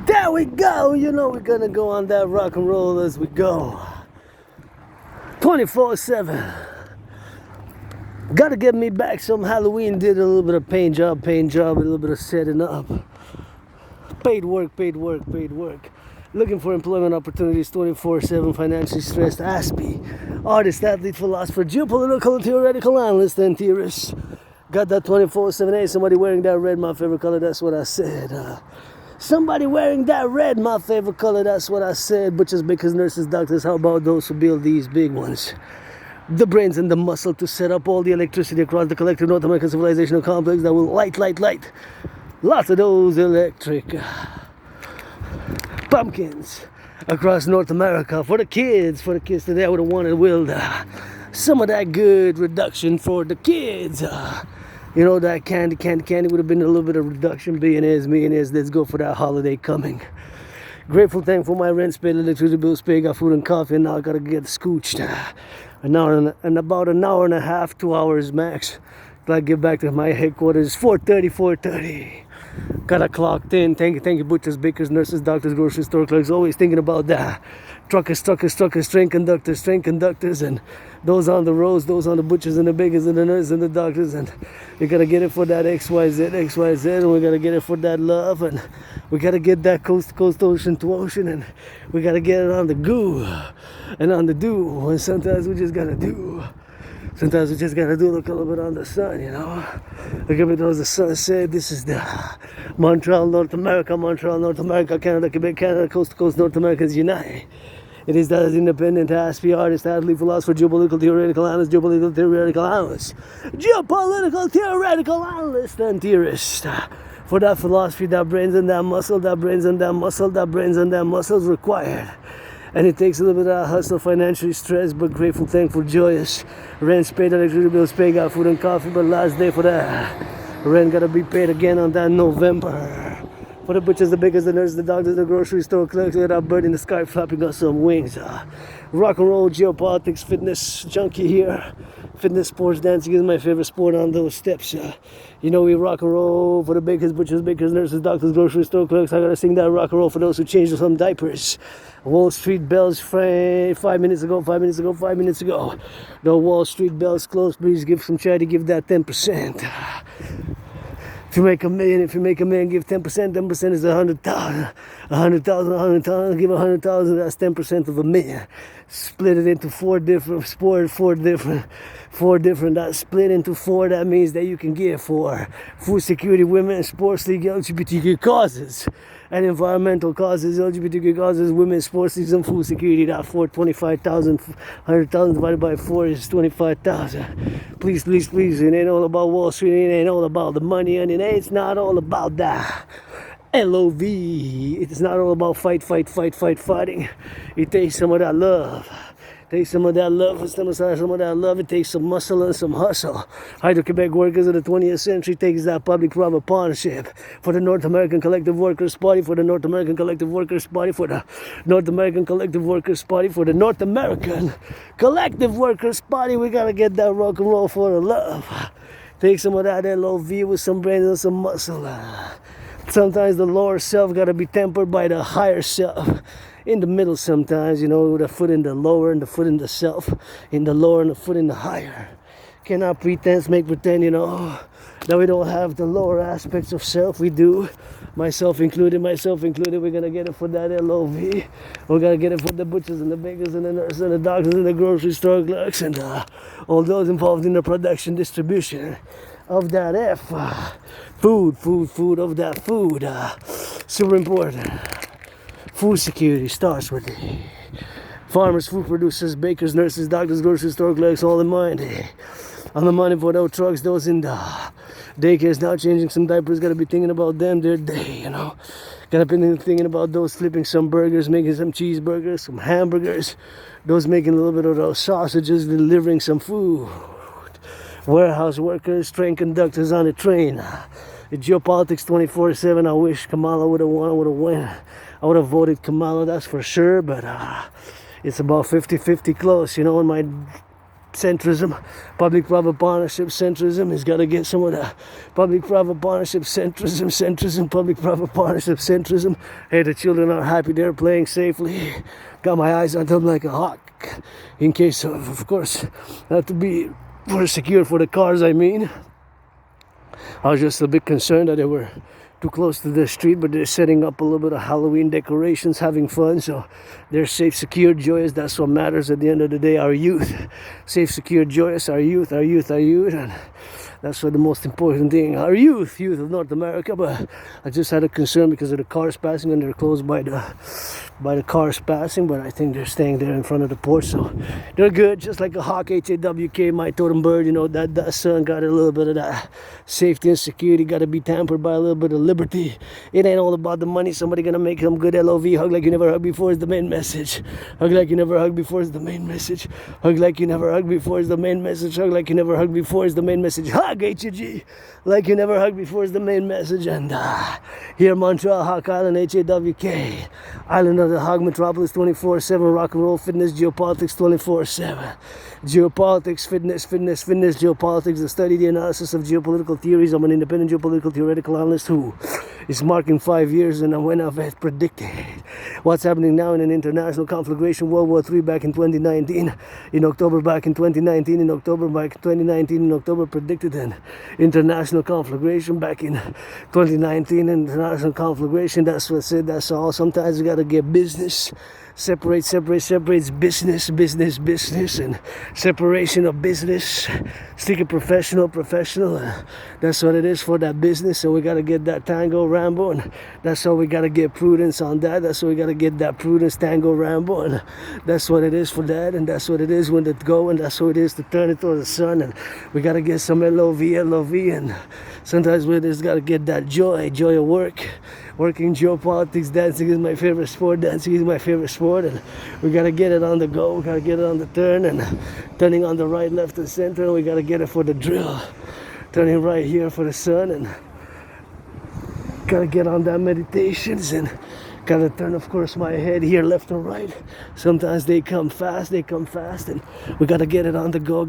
There we go. You know we're gonna go on that rock and roll as we go. 24/7. Gotta get me back some Halloween. Did a little bit of paint job, a little bit of setting up. Paid work. Looking for employment opportunities 24/7, financially stressed, ASPE. Artist, athlete, philosopher, geopolitical, theoretical analyst, and theorist. Got that 24/7. Hey, somebody wearing that red, my favorite color, that's what I said. Somebody wearing that red, my favorite color, that's what I said. Butchers, bakers, nurses, doctors, how about those who build these big ones? The brains and the muscle to set up all the electricity across the collective North American civilization complex that will light. Lots of those electric pumpkins across North America for the kids today. I would have wanted Will some of that good reduction for the kids. You know, that candy would have been a little bit of reduction. Millionaires, let's go for that holiday coming. Grateful, thankful, my rent's paid, electricity bills paid, got food and coffee, and now I gotta get scooched. About an hour and a half, 2 hours max. Gotta get back to my headquarters. 4:30. Got a clocked in. Thank you, butchers, bakers, nurses, doctors, grocery store clerks. Always thinking about that. Truckers, train conductors, and those on the roads, those on the butchers and the bakers and the nurses and the doctors. And we gotta get it for that XYZ, and we gotta get it for that love, and we gotta get that coast to coast, ocean to ocean, and we gotta get it on the goo and on the do. And sometimes we just gotta do. Sometimes we just gotta do. Look a little bit on the sun, you know. Look at those the sun said. This is the Montreal, North America, Canada, Quebec, Canada, coast to coast, North Americans unite. It is that independent ASPE artist, athlete, philosopher, geopolitical theoretical analyst, and theorist. For that philosophy, that brains and that muscle, muscles required. And it takes a little bit of hustle, financially stressed, but grateful, thankful, joyous. Rent's paid, electricity bills paid, got food and coffee, but last day for that. Rent gotta be paid again on that November. For the butchers, the bakers, the nurses, the doctors, the grocery store clerks, with that bird in the sky flapping on some wings. Rock and roll, geopolitics, fitness junkie here. Fitness, sports, dancing is my favorite sport on those steps. You know we rock and roll for the butchers, bakers, nurses, doctors, grocery store clerks. I gotta sing that rock and roll for those who changed some diapers. Wall Street bells 5 minutes ago. The Wall Street bells closed. Please give some charity, give that 10%. If you make a million, give 10%. 10% is 100,000. 100,000. Give 100,000. That's 10% of a million. Split it into four different. That's split into four. That means that you can give for food security, women, sports league, LGBTQ causes, and environmental causes, LGBTQ causes, women, sports leagues, and food security. That 425,000, 100,000 divided by 4 is 25,000. Please. It ain't all about Wall Street. It ain't all about the money, and it's not all about that. LOV. It's not all about fighting. It takes some of that love. It takes some of that love. It takes some muscle and some hustle. Hydro-Quebec workers of the 20th century takes that public-private partnership for the North American Collective Workers Party, for the North American Collective Workers Party, for the North American Collective Workers Party, for the North American Collective Workers Party. We gotta get that rock and roll for the love. Take some of that LOV with some brains and some muscle. Sometimes the lower self gotta be tempered by the higher self. In the middle sometimes, you know, with a foot in the lower and the foot in the self, in the lower and the foot in the higher. Cannot make pretend, you know, that we don't have the lower aspects of self. We do, myself included. We're gonna get it for that LOV. We're gonna get it for the butchers and the bakers and the nurses and the doctors and the grocery store clerks and all those involved in the production, distribution of that food of that food. Super important. Food security starts with the farmers, food producers, bakers, nurses, doctors, grocery store clerks, all in mind. On the money for those trucks, those in the daycares now changing some diapers. Gotta be thinking about them, their day, you know. Gotta be thinking about those flipping some burgers, making some cheeseburgers, some hamburgers. Those making a little bit of those sausages, delivering some food. Warehouse workers, train conductors on the train. The geopolitics 24/7. I wish Kamala would have won. I would have voted Kamala, that's for sure, but it's about 50-50 close, you know, in my centrism, public-private partnership centrism. He's got to get some of that public-private partnership centrism, public-private partnership centrism. Hey, the children are happy, they're playing safely. Got my eyes on them like a hawk. In case of course, not to be for secure for the cars, I mean. I was just a bit concerned that they were too close to the street, but they're setting up a little bit of Halloween decorations, having fun, so they're safe, secure, joyous. That's what matters at the end of the day. Our youth, safe, secure, joyous. Our youth, and that's what the most important thing. Our youth of North America. But I just had a concern because of the cars passing, and they're close by the cars passing. But I think they're staying there in front of the porch, so they're good. Just like a hawk, HAWK, my totem bird. You know that sun got a little bit of that safety and security. Got to be tempered by a little bit of liberty. It ain't all about the money. Somebody gonna make some good LOV. Hug like you never hugged before is the main message. Hug like you never hugged before is the main message. Hug like you never hugged before is the main message. Hug like you never hugged before is the main message. Hug HG like you never hugged before is the main message. And here Montreal, Hawk Island, HAWK, Island of the Hog Metropolis, 24/7 rock and roll, fitness, geopolitics, 24/7. Geopolitics, fitness, geopolitics, the study, the analysis of geopolitical theories. I'm an independent geopolitical theoretical analyst who is marking 5 years, and when I've predicted what's happening now in an international conflagration, World War III back in 2019, in October back in 2019, in October back in 2019, in October predicted an international conflagration back in 2019, international conflagration. That's what I said, that's all. Sometimes you gotta get business. Separates business, and separation of business. Stick it professional. That's what it is for that business. So we gotta get that tango rambo, and that's how we gotta get prudence on that. That's how we gotta get that prudence tango rambo, and that's what it is for that. And that's what it is when to go, and that's what it is to turn it towards the sun. And we gotta get some LOV, and sometimes we just gotta get that joy of work. Working geopolitics, dancing is my favorite sport. And we gotta get it on the go. We gotta get it on the turn, and turning on the right, left, and center. And we gotta get it for the drill. Turning right here for the sun, and gotta get on that meditations, and gotta turn, of course, my head here, left and right. Sometimes they come fast, and we gotta get it on the go,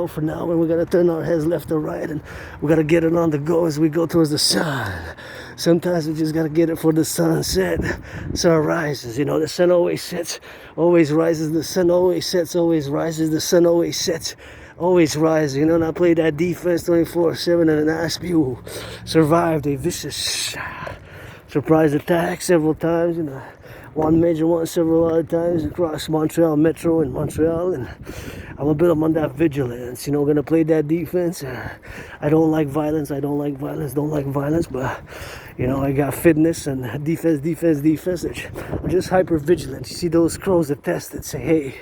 for now. And we gotta turn our heads left and right, and we gotta get it on the go as we go towards the sun. Sometimes we just gotta get it for the sunset. Sun rises, you know, the sun always sets, always rises. The sun always sets, always rises. The sun always sets, always rises. You know, and I play that defense 24/7, and an Aspew survived a vicious surprise attack several times, you know, one major one several other times across Montreal Metro in Montreal, and I'm a bit on that vigilance, you know, gonna play that defense. I don't like violence, don't like violence, but you know, I got fitness and defense. I'm just hyper vigilant. You see those crows that test it, say, hey,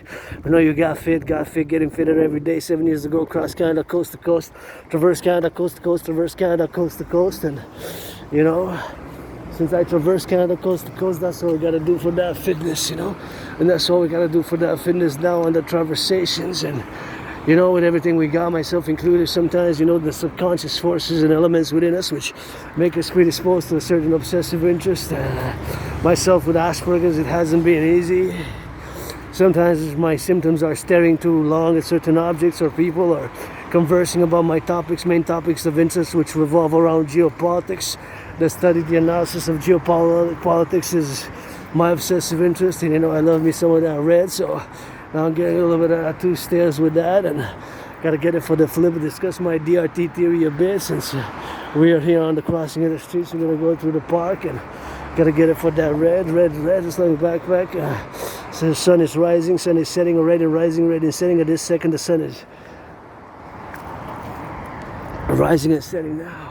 I know you got fit, getting fitter every day. 7 years ago, cross Canada, coast to coast, traverse Canada, coast to coast, traverse Canada, coast to coast, and you know, since I traverse Canada coast to coast, that's what we gotta do for that fitness, you know, and that's what we gotta do for that fitness now on the traversations. And you know, with everything we got, myself included, sometimes, you know, the subconscious forces and elements within us which make us predisposed to a certain obsessive interest. Myself with Asperger's, it hasn't been easy. Sometimes my symptoms are staring too long at certain objects or people, or conversing about my main topics of interest, which revolve around geopolitics. The study, the analysis of geopolitics is my obsessive interest, and you know, I love me some of that red, so now I'm getting a little bit of two stairs with that, and gotta get it for the flip and discuss my DRT theory a bit, since we are here on the crossing of the streets. We're gonna go through the park, and gotta get it for that red, just like backpack. So the sun is rising, sun is setting already, rising, red and setting. At this second, the sun is rising and setting now.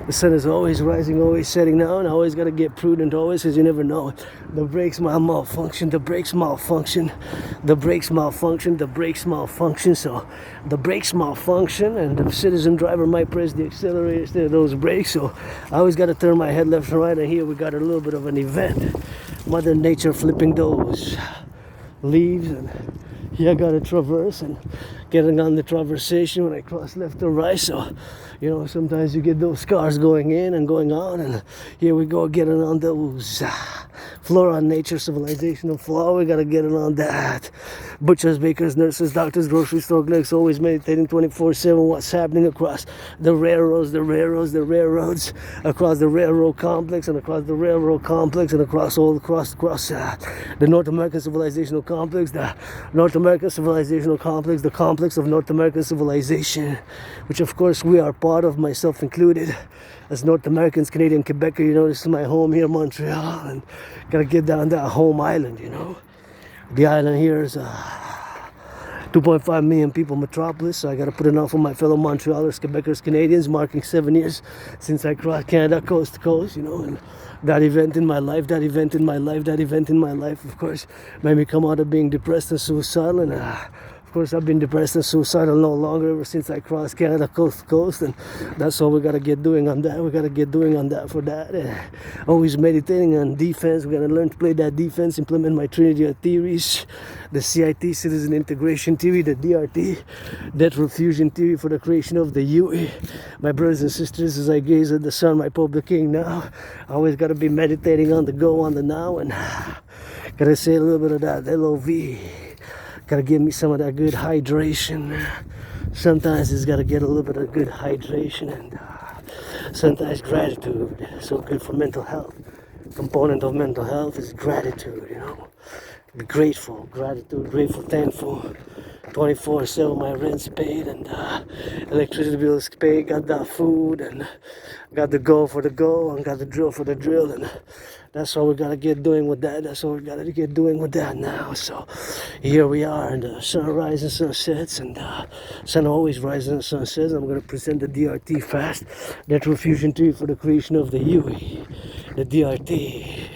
The sun is always rising, always setting now, and I always gotta get prudent, always, because you never know. The brakes malfunction. So the brakes malfunction, and the citizen driver might press the accelerator instead of those brakes. So I always gotta turn my head left and right, and here we got a little bit of an event. Mother Nature flipping those leaves, and here I gotta traverse and getting on the traversation when I cross left or right. So, you know, sometimes you get those cars going in and going on, and here we go getting on those flora and nature, civilizational flaw. We gotta get it on that. Butchers, bakers, nurses, doctors, grocery store clerks, always meditating 24/7. What's happening across the railroads, across the railroad complex, and across the railroad complex, and across the North American civilizational complex, the North American civilizational complex, the complex of North American civilization, which of course we are part of, myself included. As North Americans, Canadian, Quebecer, you know, this is my home here, Montreal, and gotta get down that home island, you know. The island here is 2.5 million people metropolis, so I gotta put it on for my fellow Montrealers, Quebecers, Canadians, marking 7 years since I crossed Canada coast to coast, you know, and that event in my life, of course, made me come out of being depressed and suicidal, and of course, I've been depressed and suicidal no longer ever since I crossed Canada coast to coast, and that's all we gotta get doing on that. We gotta get doing on that for that. Always meditating on defense. We gotta learn to play that defense, implement my Trinity of theories, the CIT, Citizen Integration Theory, the DRT, Debt Refusion Theory for the creation of the UE. My brothers and sisters, as I gaze at the sun, my Publik King now, I always gotta be meditating on the go, on the now, and gotta say a little bit of that LOV. Gotta give me some of that good hydration. Sometimes it's gotta get a little bit of good hydration, and sometimes gratitude. So good for mental health. Component of mental health is gratitude, you know. Be grateful, gratitude, grateful, thankful. 24/7, my rent's paid, and electricity bills paid. Got that food, and got the go for the go, and got the drill for the drill, and that's all we gotta get doing with that. That's all we gotta get doing with that now. So here we are, and the sun rises, sun sets, and sun always rises and sun sets. I'm gonna present the DRT fast, Debt Refusion Theory for the creation of the UE. The DRT,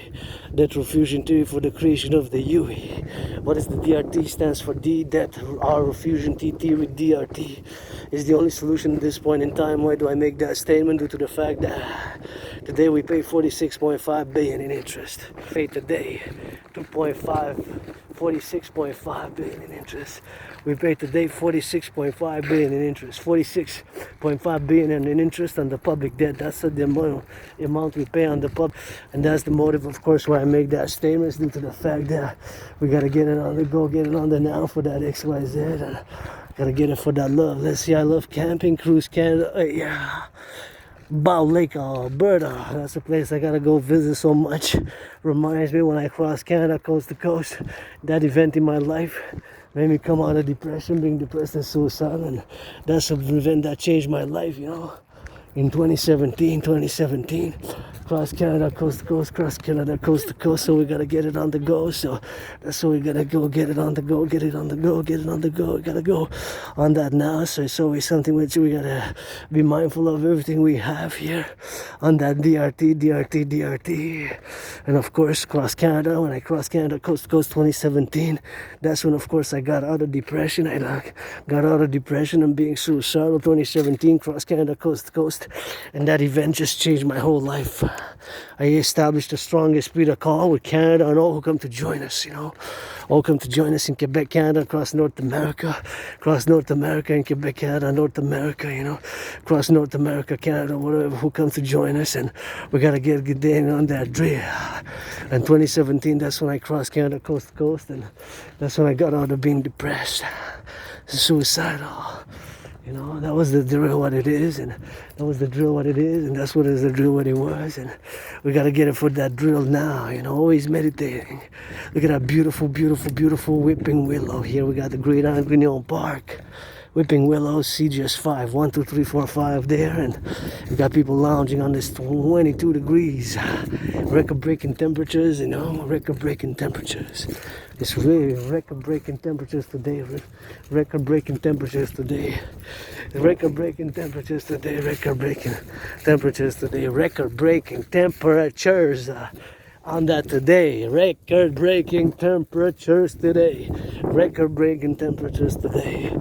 Debt Refusion Theory for the creation of the UE. What is the DRT? Stands for D, Debt, R, Refusion, T, Theory. DRT is the only solution at this point in time. Why do I make that statement? Due to the fact that today we pay 46.5 billion in interest. Pay today 46.5 billion in interest. We pay today 46.5 billion in interest. 46.5 billion in interest on the public debt. That's the amount we pay on the pub, and that's the motive, of course, why I make that statement. Due to the fact that we gotta get it on the go, get it on the now for that XYZ, and gotta get it for that love. Let's see, I love camping, cruise Canada. Yeah. Bow Lake, Alberta. That's a place I gotta go visit so much. Reminds me when I crossed Canada coast to coast. That event in my life made me come out of depression, being depressed and suicidal, and that's an event that changed my life, you know. In 2017, cross Canada coast to coast, cross Canada coast to coast, so we gotta get it on the go. So that's what we gotta go, get it on the go, get it on the go, get it on the go. We gotta go on that now. So it's always something which we gotta be mindful of everything we have here on that DRT. And of course, cross Canada. When I crossed Canada coast to coast 2017, that's when, of course, I got out of depression. I got out of depression and being suicidal. 2017, cross Canada coast to coast. And that event just changed my whole life. I established a strong esprit de corps with Canada and all who come to join us, you know. All come to join us in Quebec, Canada, across North America, in Quebec, Canada, North America, you know. Across North America, Canada, whatever, who comes to join us, and we gotta get in on that drill. And 2017, that's when I crossed Canada coast to coast, and that's when I got out of being depressed, suicidal. You know, that was the drill what it is, and that was the drill what it is, and that's what is the drill what it was, and we gotta get it for that drill now, you know, always meditating. Look at that beautiful, beautiful, beautiful whipping willow. Here we got the Great Island Renewal Park. Whipping willows, CGS 5, 1, 2, 3, 4, 5 there, and we got people lounging on this 22 degrees, record-breaking temperatures, you know, record-breaking temperatures. It's really record-breaking temperatures today, record-breaking temperatures today, record-breaking temperatures today, record-breaking temperatures today, record-breaking temperatures. on that today. Record-breaking temperatures today. Record-breaking temperatures today.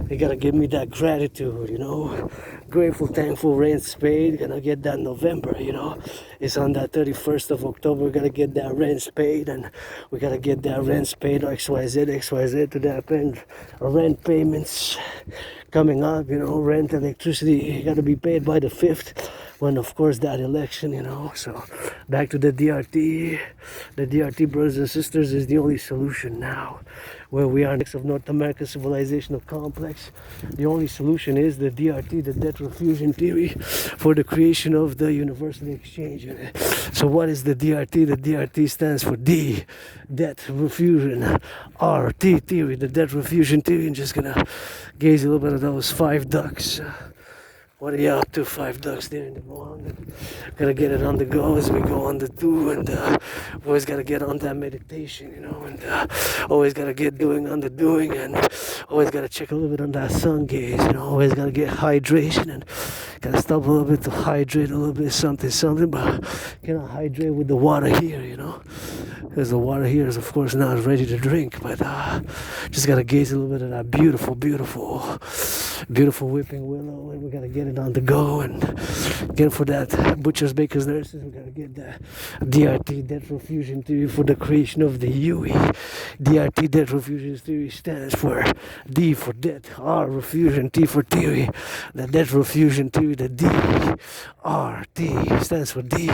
You gotta give me that gratitude, you know. Grateful, thankful, rain spade. Gonna get that November, you know. It's on that 31st of October. We're gonna get that rent spade, and we gotta get that rent spade XYZ to that end. Rent payments coming up, you know. Rent, electricity gotta be paid by the 5th. When of course that election, you know. So back to the DRT. The DRT, brothers and sisters, is the only solution now. Where we are next of North American civilizational complex, the only solution is the DRT, the debt refusion theory, for the creation of the universal exchange. So what is the DRT? The DRT stands for D, debt refusion. RT theory, the debt refusion theory. I'm just gonna gaze a little bit of those 5 ducks. What are you up to? 5 ducks there in the morning. Gotta get it on the go as we go on the do, and always gotta get on that meditation, you know, and always gotta get doing on the doing, and always gotta check a little bit on that sun gaze, you know, always gotta get hydration, and gotta stop a little bit to hydrate a little bit, something, but cannot hydrate with the water here, you know, because the water here is of course not ready to drink, but just gotta gaze a little bit of that beautiful whipping willow, and we gotta get it on the go, and again for that butchers, bakers, nurses, we gotta get that DRT, debt refusion theory, for the creation of the UE. DRT, debt refusion theory, stands for D for debt, R refusion, T for theory. The debt refusion theory, the DRT stands for D,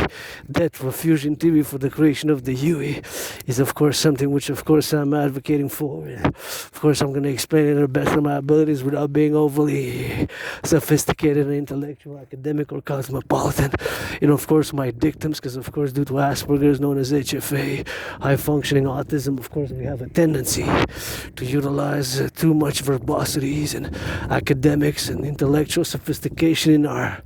debt refusion theory, for the creation of the UE, is of course something which of course I'm advocating for. Of course I'm going to explain it to the best of my abilities without being overly sophisticated and intellectual, academic, or cosmopolitan. You know, of course my dictums, because of course due to Asperger's, known as HFA, high functioning autism, of course we have a tendency to utilize too much verbosities and academics and intellectual sophistication in our,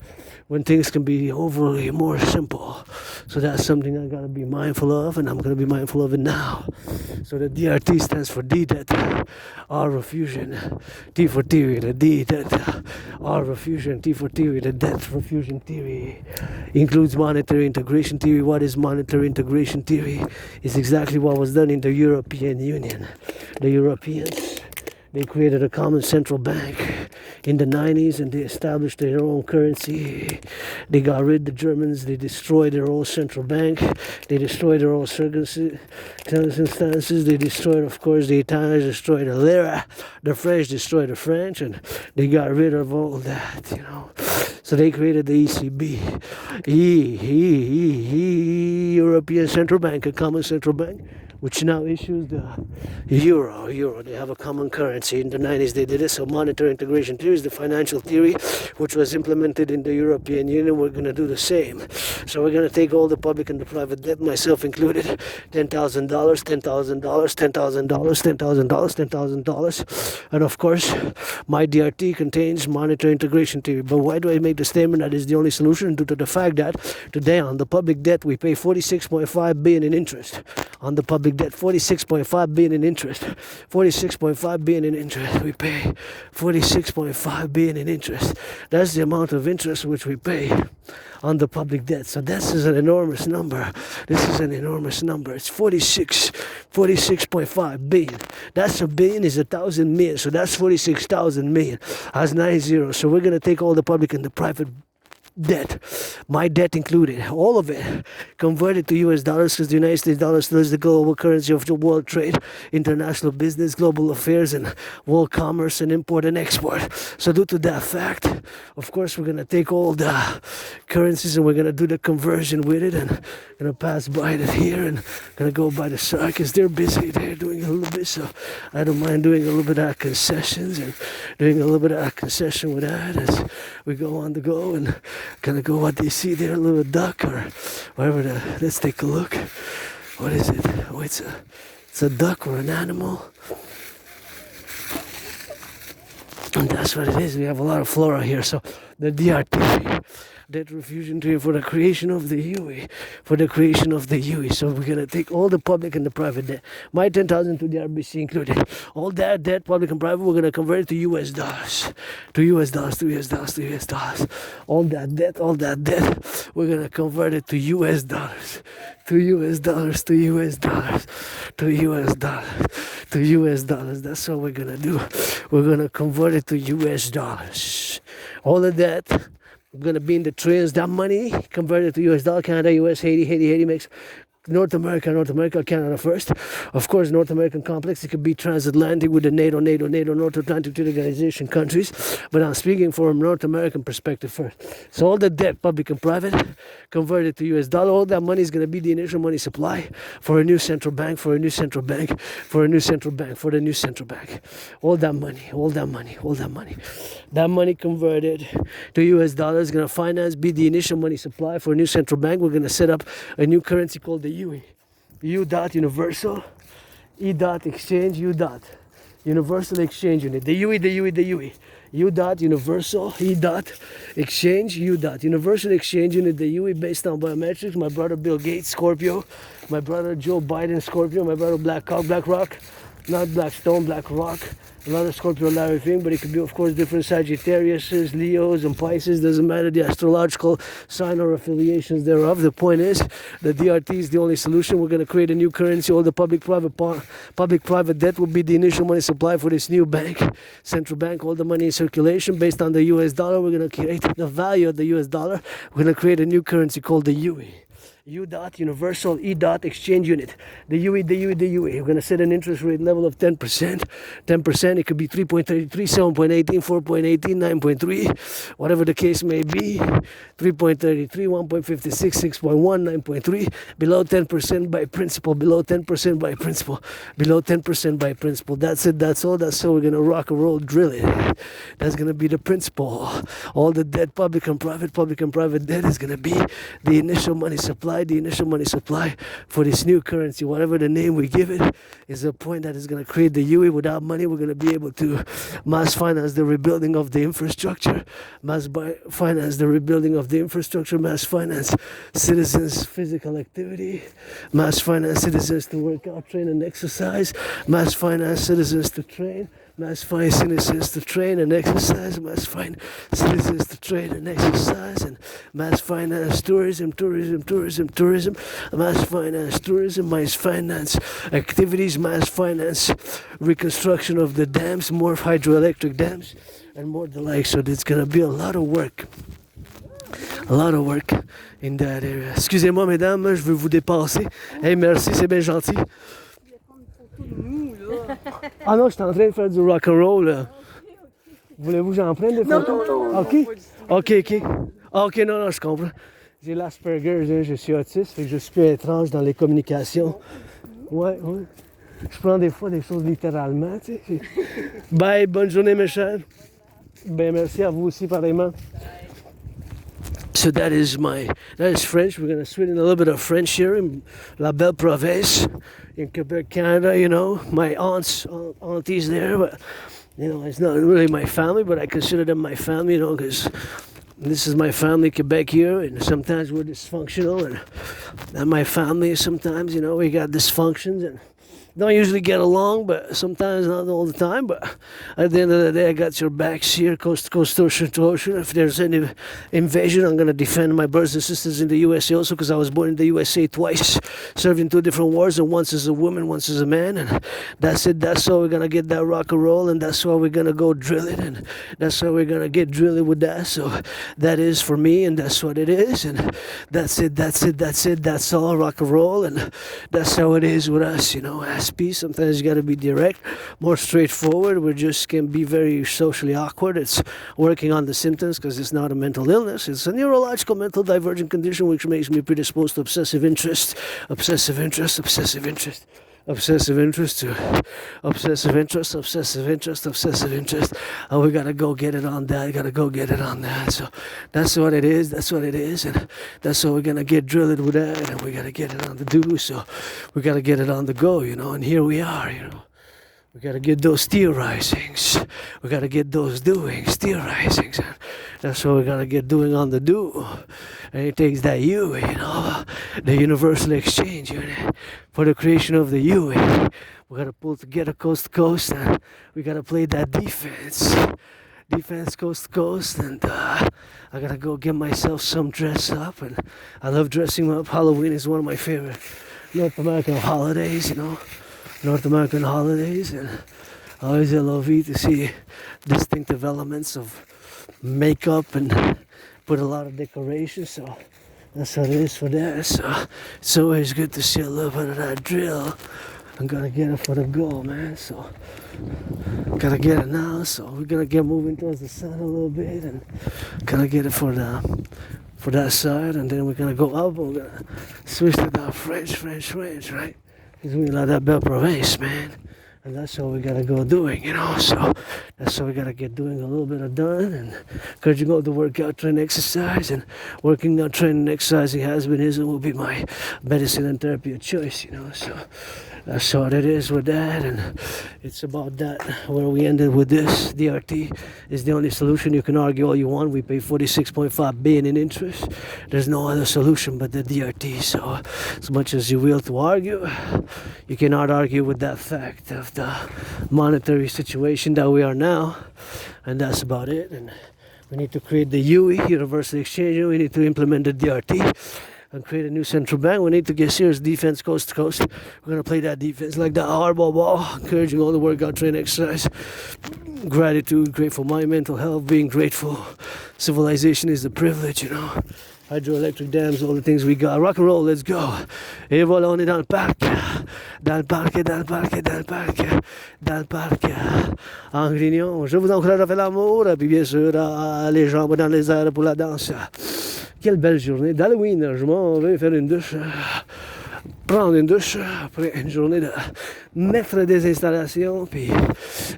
when things can be overly more simple. So that's something I gotta be mindful of, and I'm gonna be mindful of it now. So the DRT stands for D, debt, R refusion, T for theory, the D, debt, R refusion, T for theory, the debt refusion theory includes monetary integration theory. What is monetary integration theory? Is exactly what was done in the European Union. The Europeans, they created a common central bank in the 90s, and they established their own currency. They got rid of the Germans. They destroyed their own central bank. They destroyed their own circumstances. They destroyed, of course, the Italians destroyed the lira. The French destroyed the French, and they got rid of all that, you know. So they created the ECB, European Central Bank, a common central bank, which now issues the euro. They have a common currency. In the 90s they did it. So monetary integration theory is the financial theory which was implemented in the European Union. We're going to do the same. So we're going to take all the public and the private debt, myself included, $10,000, $10,000, $10,000, $10,000, $10,000. And of course, my DRT contains monetary integration theory. But why do I make the statement that is the only solution? Due to the fact that today on the public debt we pay $46.5 billion in interest. On the public debt, $46.5 billion in interest. $46.5 billion in interest. We pay $46.5 billion in interest. That's the amount of interest which we pay on the public debt. So this is an enormous number. This is an enormous number. It's 46.5 billion. That's a billion is 1,000 million. So that's 46,000 million. That's 9 zeros. So we're going to take all the public and the private debt, my debt included, all of it, converted to US dollars, because the United States dollar still is the global currency of the world trade, international business, global affairs, and world commerce and import and export. So due to that fact, of course, we're going to take all the currencies and we're going to do the conversion with it, and going to pass by it here and going to go by the side because they're busy. They're doing a little bit, so I don't mind doing a little bit of concessions and doing a little bit of concession with that as we go on the go, and gonna go, what do you see there, a little duck or whatever. Let's take a look. What is it? Oh, it's a duck or an animal. And that's what it is. We have a lot of flora here. So the DRT, debt refusion tree, for the creation of the UE, for the creation of the UE. So we're gonna take all the public and the private debt. My 10,000 to the RBC included. All that debt, public and private, we're gonna convert it to US dollars, to US dollars, to US dollars, to US dollars. All that debt, we're gonna convert it to US dollars, to US dollars, to US dollars, to US dollars, to US dollars. That's what we're gonna do. We're gonna convert it to US dollars. All of that. We're gonna be in the trillions. That money converted to US dollar, Canada, US, Haiti makes North America, Canada first. Of course, North American complex, it could be transatlantic with the NATO, North Atlantic Treaty Organization countries. But I'm speaking from North American perspective first. So all the debt, public and private, converted to US dollar. All that money is going to be the initial money supply for a new central bank, for a new central bank, for a new central bank, for the new central bank. All that money. That money converted to US dollars is going to finance, be the initial money supply for a new central bank. We're going to set up a new currency called the UE. U dot universal, E dot exchange, U dot universal exchange unit. The UE. U dot universal, E dot exchange, U dot universal exchange unit. The UE based on biometrics. My brother Bill Gates, Scorpio. My brother Joe Biden, Scorpio. My brother Black Rock, not Blackstone, Black Rock. Another Scorpio Larry thing, but it could be, of course, different Sagittariuses, Leos, and Pisces. Doesn't matter the astrological sign or affiliations thereof. The point is, the DRT is the only solution. We're going to create a new currency. All the public-private debt will be the initial money supply for this new bank, central bank. All the money in circulation based on the US dollar. We're going to create the value of the US dollar. We're going to create a new currency called the UE. U dot universal E dot exchange unit. The UE. We're going to set an interest rate level of 10%. 10%. It could be 3.33, 7.18, 4.18, 9.3, whatever the case may be. 3.33, 1.56, 6.1, 9.3. Below 10% by principle. Below 10% by principle. Below 10% by principle. That's it. That's all. That's how we're going to rock and roll, drill it. That's going to be the principle. All the debt, public and private debt is going to be the initial money supply. The initial money supply for this new currency, whatever the name we give it, is a point that is going to create the UE. Without money, we're going to be able to mass finance the rebuilding of the infrastructure, mass finance the rebuilding of the infrastructure, mass finance citizens' physical activity, mass finance citizens to work out, train, and exercise, mass finance citizens to train, mass find citizens to train and exercise, mass find citizens to train and exercise, and mass finance tourism, mass finance tourism, mass finance activities, mass finance reconstruction of the dams, more hydroelectric dams, and more the like. So there's going to be a lot of work in that area. Excusez-moi mesdames, je veux vous dépasser. Hey, merci, c'est bien gentil. Ah non, je suis en train de faire du rock and roll là. Voulez-vous que j'en prenne des photos? Non. Ok, non, je comprends. J'ai l'Asperger, je suis autiste, fait que je suis plus étrange dans les communications. Ouais. Je prends des fois des choses littéralement, tu sais. Bye, bonne journée mes chers. Ben merci à vous aussi pareillement. So that is French. We're gonna switch in a little bit of French here in La Belle Province in Quebec, Canada. You know, my aunties there, but you know, it's not really my family, but I consider them my family. You know, because this is my family, Quebec here, and sometimes we're dysfunctional, and my family sometimes, you know, we got dysfunctions and don't usually get along, but sometimes not all the time. But at the end of the day, I got your backs here, coast to coast, ocean to ocean. If there's any invasion, I'm going to defend my brothers and sisters in the USA also, because I was born in the USA twice, served in 2 different wars, and once as a woman, once as a man. And that's it. That's how we're going to get that rock and roll, and that's how we're going to go drill it, and that's how we're going to get drilling with that. So that is for me, and that's what it is, and that's it. That's all rock and roll, and that's how it is with us, you know. Peace. Sometimes you got to be direct, more straightforward. We just can be very socially awkward. It's working on the symptoms, because it's not a mental illness. It's a neurological mental divergent condition which makes me predisposed to obsessive interest. And we gotta go get it on that. So that's what it is, and that's how we're gonna get drilled with that, and we gotta get it on the do. So we gotta get it on the go, you know, and here we are, you know. We gotta get those theorizings. We gotta get those doings, theorizings. And that's what we gotta get doing on the do. And it takes that you, the universal exchange unit for the creation of the you. We gotta pull together coast to coast, and we gotta play that defense. Defense coast to coast, and I gotta go get myself some dress up, and I love dressing up. Halloween is one of my favorite North American holidays, North American holidays, and I always love to see distinctive elements of makeup and put a lot of decorations, so that's what it is for that. So it's always good to see a little bit of that drill. I'm gonna get it for the goal, man, so gotta get it now, so we're gonna get moving towards the sun a little bit, and gonna get it for that side, and then we're gonna go up, and we're gonna switch to that French, right? Because we like that belle province, man, and that's what we gotta go doing, so that's what we gotta get doing a little bit of done, and encouraging all the workout, training, exercise, and working out, training, exercising has been, is, and will be my medicine and therapy of choice, so that's what it is with that, and it's about that where we ended with this. DRT is the only solution. You can argue all you want. We pay $46.5 billion in interest. There's no other solution but the DRT. So as much as you will to argue, you cannot argue with that fact of the monetary situation that we are now, and that's about it. And we need to create the UE, Universal Exchange. We need to implement the DRT and create a new central bank. We need to get serious defense coast to coast. We're going to play that defense like that hardball ball, encouraging all the workout, training, exercise, gratitude, grateful mind, mental health, being grateful. Civilization is a privilege, Hydroelectric dams, all the things we got. Rock and roll, let's go. Et voilà, on est dans le parc. Dans le parc. En grignon, je vous encourage à faire l'amour, puis bien sûr, les jambes dans les airs pour la danse. Quelle belle journée d'Halloween. Je m'en vais faire une douche, prendre une douche après une journée de mettre des installations. Puis,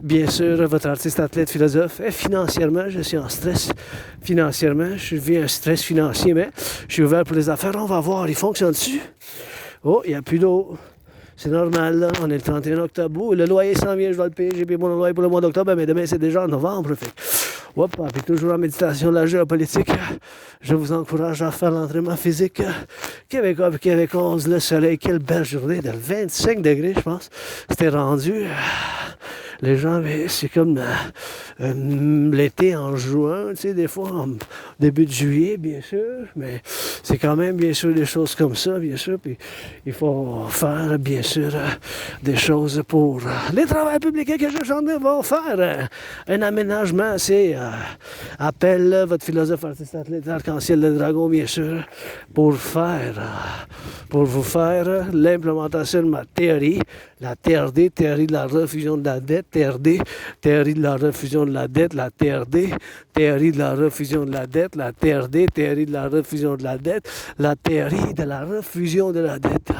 bien sûr, votre artiste, athlète, philosophe. Et financièrement, je suis en stress. Financièrement, je vis un stress financier, mais je suis ouvert pour les affaires. On va voir, il fonctionne-tu? Oh, il n'y a plus d'eau. C'est normal, là. On est le 31 octobre. Oh, le loyer s'en vient, je dois le payer. J'ai payé mon loyer pour le mois d'octobre, mais demain, c'est déjà en novembre. Fait. Hop, puis toujours en méditation, la géopolitique. Je vous encourage à faire l'entraînement physique. Québécois puis Québécoise, le soleil, quelle belle journée de 25 degrés, je pense. C'était rendu. Les gens, c'est comme l'été en juin, des fois en début de juillet, bien sûr, mais c'est quand même, bien sûr, des choses comme ça, bien sûr, puis il faut faire, bien sûr, des choses pour les travailleurs publics que je chante vont faire. Un aménagement, c'est appel, votre philosophe, artiste, athlète, arc-en-ciel, le dragon, bien sûr, pour vous faire l'implémentation de ma théorie, la TRD, théorie de la refusion de la dette, TRD, théorie de la refusion de la dette, la TRD, théorie de la refusion de la dette, la TRD, théorie de la refusion de la dette, la théorie de la refusion de la dette.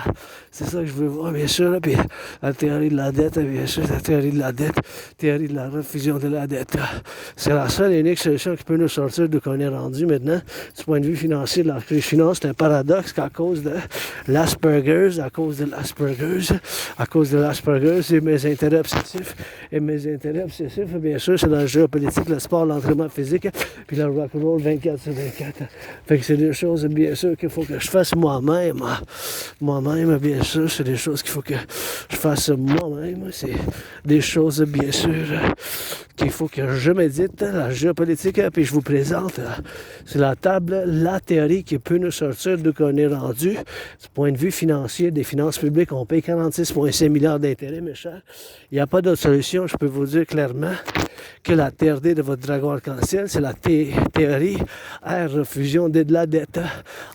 C'est ça que je veux voir, bien sûr. Puis la théorie de la dette, bien sûr, la théorie de la dette, théorie de la refusion de la dette. C'est la seule et unique solution qui peut nous sortir de qu'on est rendu maintenant. Du point de vue financier, de la crise finance, c'est un paradoxe qu'à cause de l'Asperger's, et mes intérêts obsessifs. Et mes intérêts obsessifs, bien sûr, c'est dans le géopolitique, le sport, l'entraînement physique, puis le rock'n'roll 24/24. Fait que c'est des choses, bien sûr, qu'il faut que je fasse moi-même. Moi-même, bien sûr, c'est des choses qu'il faut que je fasse moi-même. C'est des choses, bien sûr, qu'il faut que je médite, la géopolitique, puis je vous présente sur la table la théorie qui peut nous sortir de qu'on est rendu. Du point de vue financier, des finances publiques, on paye 46,5 milliards d'intérêts, mes chers. Il n'y a pas d'autre solution, je peux vous dire clairement, que la TRD de votre dragon arc-en-ciel, c'est la théorie refusion de la dette.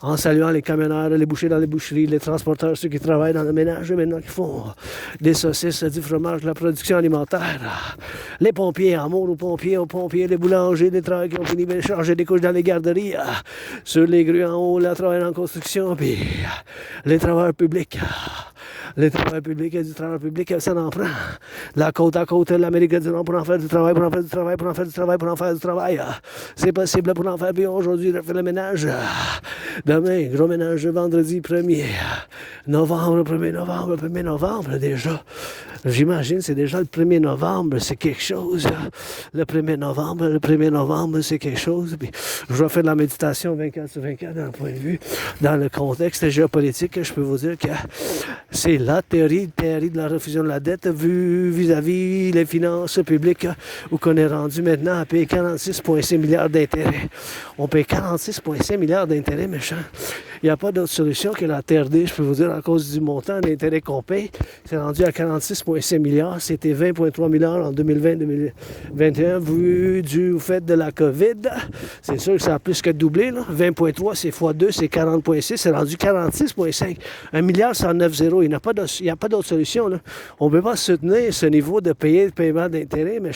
En saluant les camionneurs, les bouchers dans les boucheries, les transporteurs, ceux qui travaillent dans le ménage, maintenant qui font des saucisses, du fromage, de la production alimentaire, les pompiers, amour aux pompiers, les boulangers, les travailleurs qui ont fini de charger des couches dans les garderies, sur les grues en haut, les travailleurs en construction, puis les travailleurs publics. Le travail public et du travail public, ça en prend. La côte à côte, l'Amérique du Nord pour en faire du travail, pour en faire du travail, pour en faire du travail, pour en faire du travail. C'est possible pour en faire bien aujourd'hui, de faire le ménage. Demain, gros ménage vendredi 1er novembre, 1er novembre, 1er novembre déjà. J'imagine, c'est déjà le 1er novembre, c'est quelque chose. Le 1er novembre, c'est quelque chose. Puis, je vais faire de la méditation 24 sur 24 d'un point de vue. Dans le contexte géopolitique, je peux vous dire que c'est la théorie de la refusion de la dette vue vis-à-vis les finances publiques où qu'on est rendu maintenant à payer 46,5 milliards d'intérêts. On paye 46,5 milliards d'intérêts, méchant. Il n'y a pas d'autre solution que la TRD, je peux vous dire, à cause du montant d'intérêt qu'on paye. C'est rendu à 46,5 milliards. C'était 20,3 milliards en 2020-2021, vu du fait de la COVID. C'est sûr que ça a plus que doublé. Là. 20,3, c'est x2, c'est 40,6. C'est rendu 46,5. 1 milliard, c'est en 9,0. Il n'y a pas d'autre solution. Là. On ne peut pas soutenir ce niveau de paiement d'intérêt, mais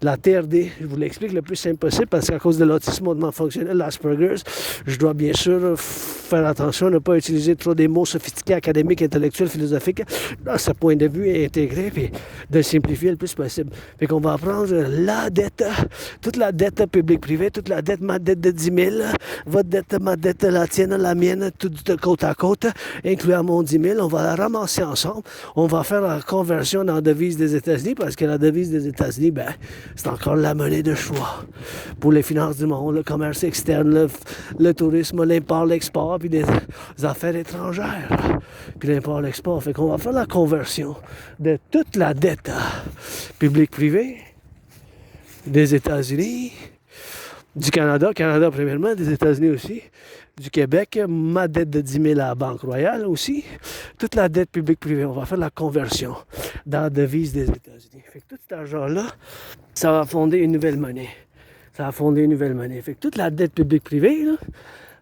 la TRD, je vous l'explique le plus simple possible, parce qu'à cause de l'autisme hautement fonctionnel, l'Asperger's, je dois bien sûr faire attention à ne pas utiliser trop des mots sophistiqués, académiques, intellectuels, philosophiques, dans ce point de vue intégré, puis de simplifier le plus possible. Fait qu'on va prendre la dette, toute la dette publique-privée, toute la dette, ma dette de 10 000, votre dette, ma dette, la tienne, la mienne, tout de côte à côte, incluant mon 10 000, on va la ramasser ensemble, on va faire la conversion dans la devise des États-Unis, parce que la devise des États-Unis, ben, c'est encore la monnaie de choix pour les finances du monde, le commerce externe, le tourisme, l'import, l'export, puis des affaires étrangères, puis l'import, l'export. Fait qu'on va faire la conversion de toute la dette publique-privée des États-Unis, du Canada premièrement, des États-Unis aussi, du Québec, ma dette de 10 000 à la Banque Royale aussi, toute la dette publique-privée. On va faire la conversion dans la devise des États-Unis. Fait que tout cet argent-là, ça va fonder une nouvelle monnaie. Fait que toute la dette publique-privée, là,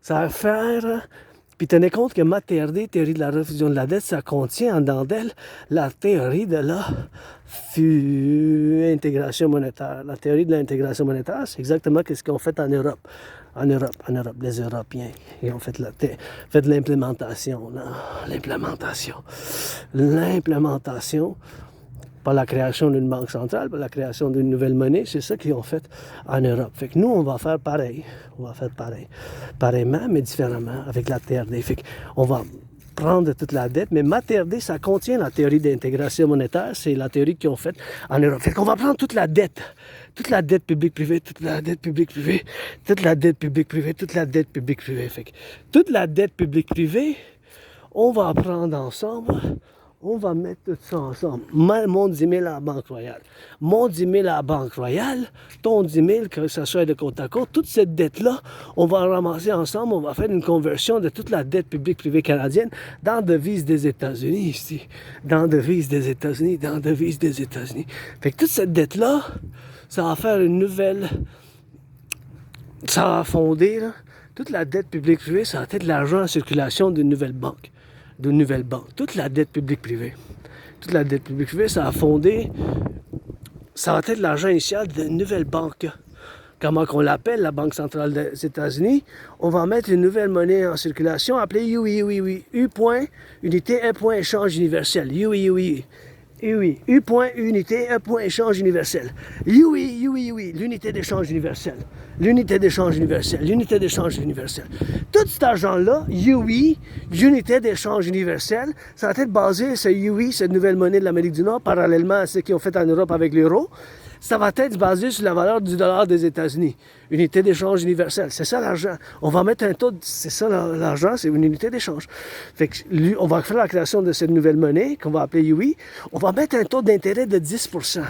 ça va faire... Puis tenez compte que ma TRD, théorie de la refusion de la dette, ça contient en dedans d'elle la théorie de la intégration monétaire. La théorie de l'intégration monétaire, c'est exactement ce qu'on fait en Europe. En Europe, les Européens, ils ont fait de l'implémentation. L'implémentation, pas la création d'une banque centrale, pas la création d'une nouvelle monnaie, c'est ça qu'ils ont fait en Europe. Fait que nous, on va faire pareil. Pareillement, mais différemment, avec la TRD. Fait qu'on va prendre toute la dette, mais ma TRD, ça contient la théorie d'intégration monétaire, c'est la théorie qu'ils ont faite en Europe. Fait qu'on va prendre toute la dette publique-privée, toute la dette publique-privée. Fait que toute la dette publique-privée, on va prendre ensemble. On va mettre tout ça ensemble. Mon 10 000 à la Banque Royale. Mon 10 000 à la Banque Royale, ton 10 000, que ça soit de côte à côte, toute cette dette-là, on va ramasser ensemble, on va faire une conversion de toute la dette publique privée canadienne dans la devise des États-Unis ici. Dans la devise des États-Unis. Fait que toute cette dette-là, ça va faire une nouvelle... Ça va fonder, là. Toute la dette publique privée, ça va être de l'argent en circulation d'une nouvelle banque. Toute la dette publique-privée, ça a fondé, ça va être l'argent initial d'une nouvelle banque. Comment qu'on l'appelle, la Banque centrale des États-Unis. On va mettre une nouvelle monnaie en circulation appelée UI. U point, unité, un point, échange universel. UI. U point, unité, un point, échange universel. UI, l'unité d'échange universel. Tout cet argent-là, UI, l'unité d'échange universel, ça va être basé sur UI, cette nouvelle monnaie de l'Amérique du Nord, parallèlement à ce qu'ils ont fait en Europe avec l'euro. Ça va être basé sur la valeur du dollar des États-Unis. Unité d'échange universelle. C'est ça l'argent. On va mettre un taux, c'est ça l'argent, c'est une unité d'échange. Fait que on va faire la création de cette nouvelle monnaie qu'on va appeler UI. On va mettre un taux d'intérêt de 10%.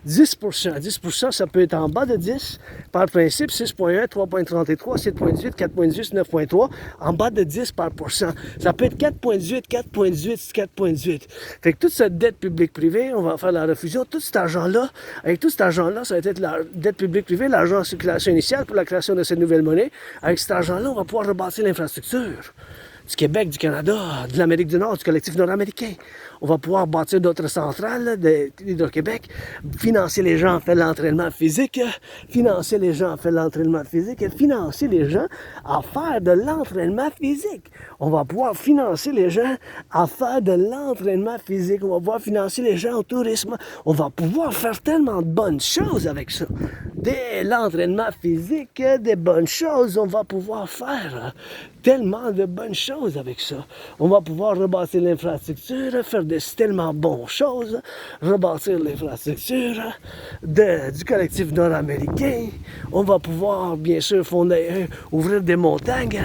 10%, ça peut être en bas de 10, par principe, 6,1, 3,33, 7,18, 4,18, 9,3, en bas de 10 par pourcent. Ça peut être 4,18. Fait que toute cette dette publique-privée, on va faire la refusion. Tout cet argent-là, avec tout cet argent-là, ça va être la dette publique-privée, l'argent en circulation initiale pour la création de cette nouvelle monnaie. Avec cet argent-là, on va pouvoir rebâtir l'infrastructure. du Québec, du Canada, de l'Amérique du Nord, du collectif nord-américain. On va pouvoir bâtir d'autres centrales d'Hydro-Québec, financer les gens à faire l'entraînement physique, financer les gens à faire l'entraînement physique et financer les gens à faire de l'entraînement physique. On va pouvoir financer les gens à faire de l'entraînement physique. On va pouvoir financer les gens au tourisme. On va pouvoir faire tellement de bonnes choses avec ça. Dès l'entraînement physique, des bonnes choses, on va pouvoir faire tellement de bonnes choses avec ça. On va pouvoir rebâtir l'infrastructure, faire de tellement bonnes choses, rebâtir l'infrastructure du collectif nord-américain. On va pouvoir, bien sûr, ouvrir des montagnes.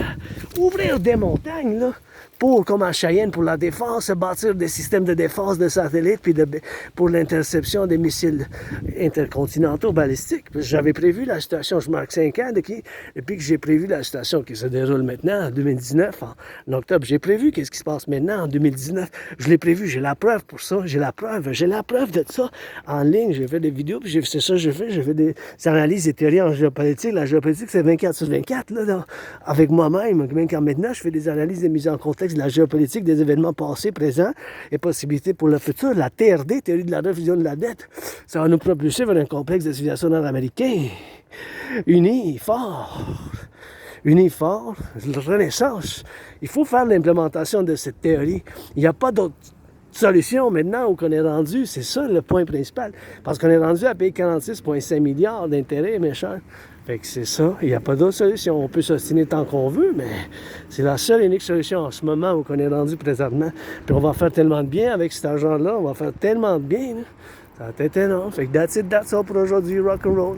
Ouvrir des montagnes, là, comme à Cheyenne, pour la défense, bâtir des systèmes de défense de satellites, puis pour l'interception des missiles intercontinentaux balistiques. J'avais prévu la situation, je marque 5 ans depuis que j'ai prévu la situation qui se déroule maintenant en 2019, en octobre. J'ai prévu qu'est-ce qui se passe maintenant en 2019. Je l'ai prévu, j'ai la preuve pour ça, j'ai la preuve de ça en ligne. J'ai fait des vidéos, puis c'est ça que j'ai fait des analyses et théories en géopolitique. La géopolitique, c'est 24/24, là, avec moi-même. Même quand maintenant, je fais des analyses et mises en contexte de la géopolitique, des événements passés, présents et possibilités pour le futur. La TRD, théorie de la refusion de la dette, ça va nous propulser vers un complexe de civilisation nord-américain. Unis, fort, renaissance. Il faut faire l'implémentation de cette théorie. Il n'y a pas d'autre solution maintenant où on est rendu. C'est ça le point principal. Parce qu'on est rendu à payer 46,5 milliards d'intérêts, mes chers. Fait que c'est ça, il n'y a pas d'autre solution. On peut s'ostiner tant qu'on veut, mais c'est la seule et unique solution en ce moment où on est rendu présentement. Puis on va faire tellement de bien avec cet argent-là, on va faire tellement de bien, là. Ça va être énorme. Fait que that's it, that's all pour aujourd'hui, rock and roll.